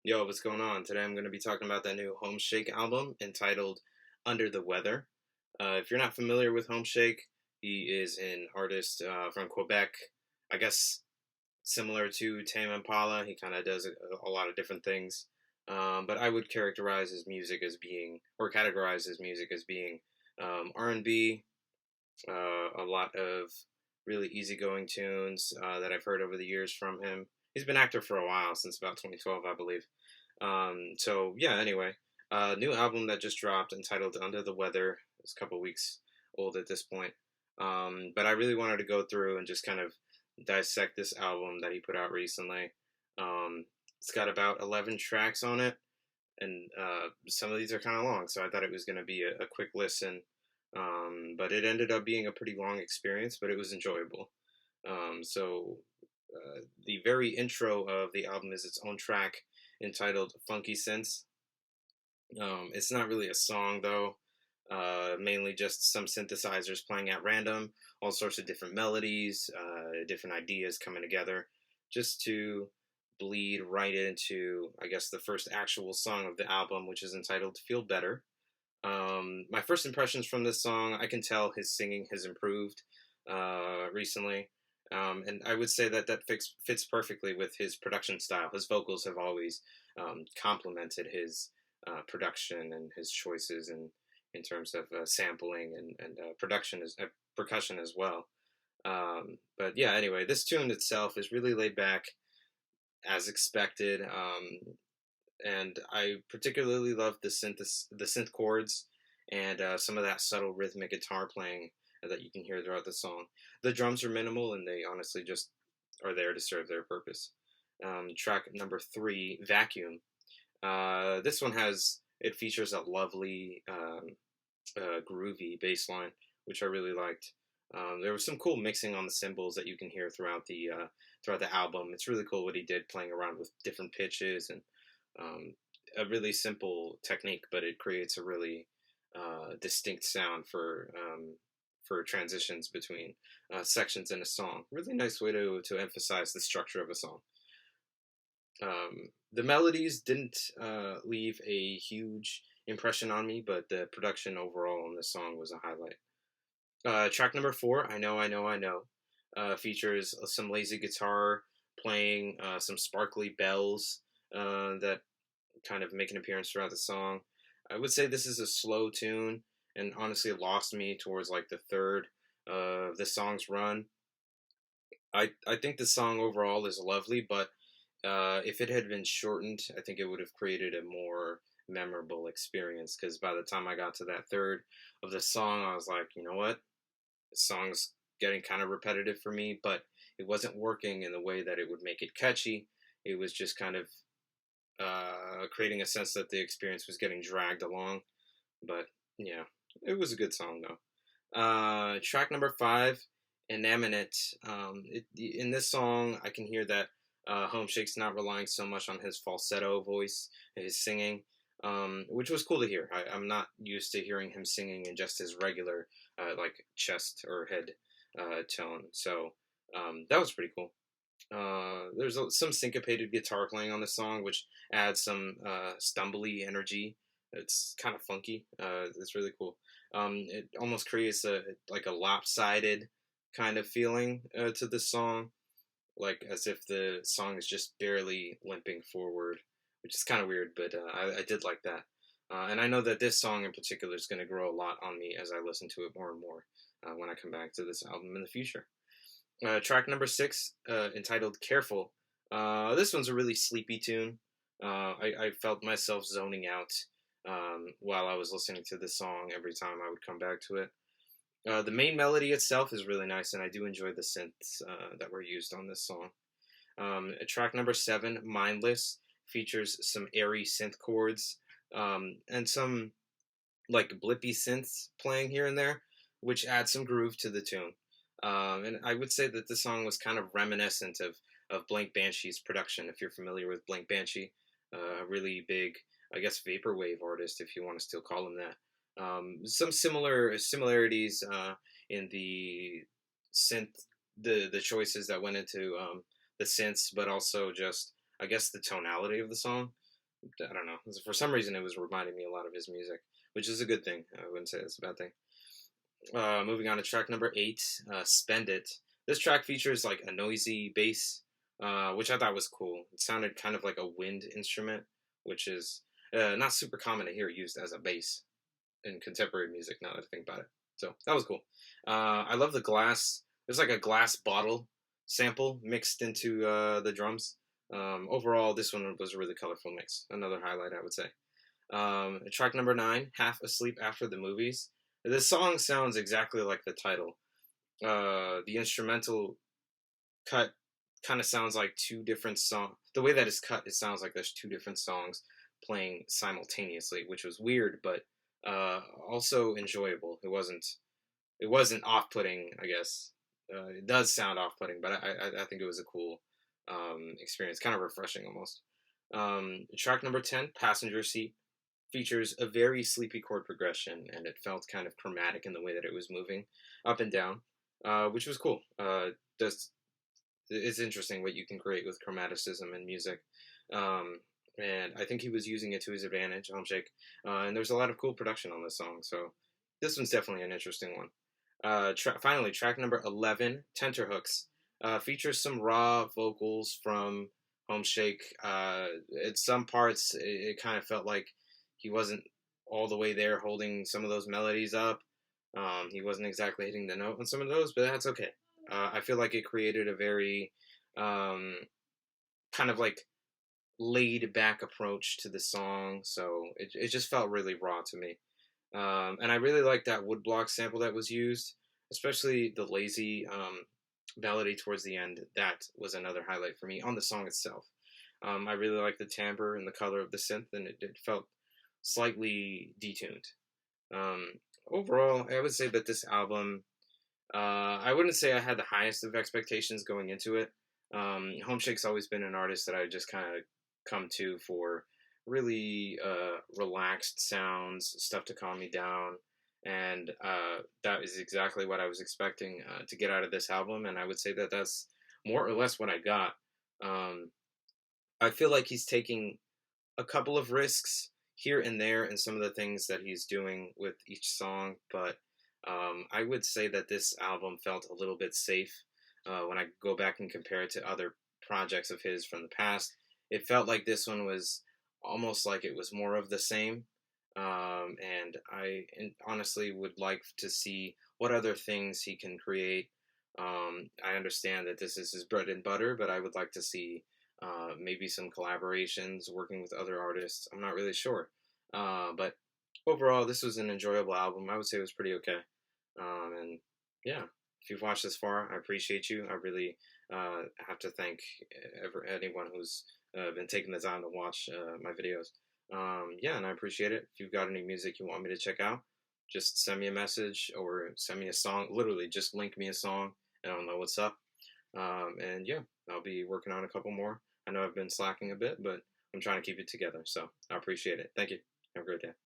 Yo, what's going on? Today I'm going to be talking about that new HOMESHAKE album entitled Under the Weather. If you're not familiar with HOMESHAKE, he is an artist from Quebec. I guess similar to Tame Impala, he kind of does a lot of different things. But I would characterize his music as being, or categorize his music as being R&B, a lot of really easygoing tunes that I've heard over the years from him. He's been active for a while, since about 2012, I believe. So yeah, anyway, new album that just dropped entitled Under the Weather. It's a couple weeks old at this point. But I really wanted to go through and just kind of dissect this album that he put out recently. It's got about 11 tracks on it, and some of these are kind of long, so I thought it was going to be a quick listen. But it ended up being a pretty long experience, but it was enjoyable. The very intro of the album is its own track entitled Funky Synths. It's not really a song though, mainly just some synthesizers playing at random, all sorts of different melodies, different ideas coming together, just to bleed right into, I guess, the first actual song of the album, which is entitled Feel Better. My first impressions from this song, I can tell his singing has improved recently. And I would say that fits perfectly with his production style. His vocals have always complemented his production and his choices in terms of sampling and percussion as well. But yeah, anyway, this tune itself is really laid back as expected. And I particularly love the synth chords, and some of that subtle rhythmic guitar playing that you can hear throughout the song. The drums are minimal, and they honestly just are there to serve their purpose. Track number 3, Vacuum. This one features a lovely groovy bass line, which I really liked. There was some cool mixing on the cymbals that you can hear throughout the album. It's really cool what he did, playing around with different pitches and um, a really simple technique, but it creates a really distinct sound for transitions between sections in a song. Really nice way to emphasize the structure of a song. The melodies didn't leave a huge impression on me, but the production overall on this song was a highlight. Track number 4, I know, features some lazy guitar playing, some sparkly bells that kind of make an appearance throughout the song. I would say this is a slow tune, and honestly, it lost me towards like the third of the song's run. I think the song overall is lovely, but if it had been shortened, I think it would have created a more memorable experience. Because by the time I got to that third of the song, I was like, you know what, the song's getting kind of repetitive for me, but it wasn't working in the way that it would make it catchy. It was just kind of creating a sense that the experience was getting dragged along. But yeah, it was a good song though. Track number 5, Enamonite. In this song, I can hear that HOMESHAKE's not relying so much on his falsetto voice, his singing, which was cool to hear. I'm not used to hearing him singing in just his regular, like chest or head tone. So that was pretty cool. There's some syncopated guitar playing on the song, which adds some stumbly energy. It's kind of funky. It's really cool. It almost creates a lopsided kind of feeling to the song, like as if the song is just barely limping forward, which is kind of weird, but I did like that. And I know that this song in particular is going to grow a lot on me as I listen to it more and more when I come back to this album in the future. Track number 6, entitled Careful. This one's a really sleepy tune. I felt myself zoning out while I was listening to this song every time I would come back to it. The main melody itself is really nice, and I do enjoy the synths that were used on this song. Track number 7, Mindless, features some airy synth chords and some like blippy synths playing here and there, which adds some groove to the tune. And I would say that the song was kind of reminiscent of Blank Banshee's production, if you're familiar with Blank Banshee, a really big, I guess, vaporwave artist, if you want to still call him that. Some similarities in the synth, the choices that went into the synths, but also just, I guess, the tonality of the song. I don't know. For some reason, it was reminding me a lot of his music, which is a good thing. I wouldn't say it's a bad thing. Moving on to track number 8, "Spend It." This track features like a noisy bass, which I thought was cool. It sounded kind of like a wind instrument, which is not super common to hear used as a bass in contemporary music. Now that I think about it, so that was cool. I love the glass. There's like a glass bottle sample mixed into the drums. Overall, this one was a really colorful mix. Another highlight, I would say. Track number 9, "Half Asleep After the Movies." This song sounds exactly like the title. The instrumental cut kind of sounds like two different songs. The way that it's cut, it sounds like there's two different songs playing simultaneously, which was weird, but also enjoyable. It wasn't off-putting, I guess. It does sound off-putting, but I think it was a cool experience, kind of refreshing almost. Track number 10, "Passenger Seat," features a very sleepy chord progression, and it felt kind of chromatic in the way that it was moving up and down, which was cool. It's interesting what you can create with chromaticism in music. And I think he was using it to his advantage, HOMESHAKE. And there's a lot of cool production on this song, so this one's definitely an interesting one. Finally, track number 11, "Tenterhooks," features some raw vocals from HOMESHAKE. At some parts, it kind of felt like he wasn't all the way there holding some of those melodies up. He wasn't exactly hitting the note on some of those, but that's okay. I feel like it created a very um, kind of like laid back approach to the song, so it just felt really raw to me. And I really liked that woodblock sample that was used, especially the lazy melody towards the end. That was another highlight for me on the song itself. I really liked the timbre and the color of the synth, and it felt slightly detuned. Um, Overall, I would say that this album, I wouldn't say I had the highest of expectations going into it. HOMESHAKE's always been an artist that I just kind of come to for really relaxed sounds, stuff to calm me down, and that is exactly what I was expecting to get out of this album, and I would say that that's more or less what I got. Um, I feel like he's taking a couple of risks here and there in some of the things that he's doing with each song, but I would say that this album felt a little bit safe when I go back and compare it to other projects of his from the past. It felt like this one was almost like it was more of the same, and I honestly would like to see what other things he can create. I understand that this is his bread and butter, but I would like to see maybe some collaborations, working with other artists. I'm not really sure. But overall, this was an enjoyable album. I would say it was pretty okay. And yeah, if you've watched this far, I appreciate you. I really have to thank anyone who's been taking the time to watch my videos. Yeah, and I appreciate it. If you've got any music you want me to check out, just send me a message or send me a song. Literally, just link me a song and I'll know what's up. And yeah, I'll be working on a couple more. I know I've been slacking a bit, but I'm trying to keep it together. So I appreciate it. Thank you. Have a great day.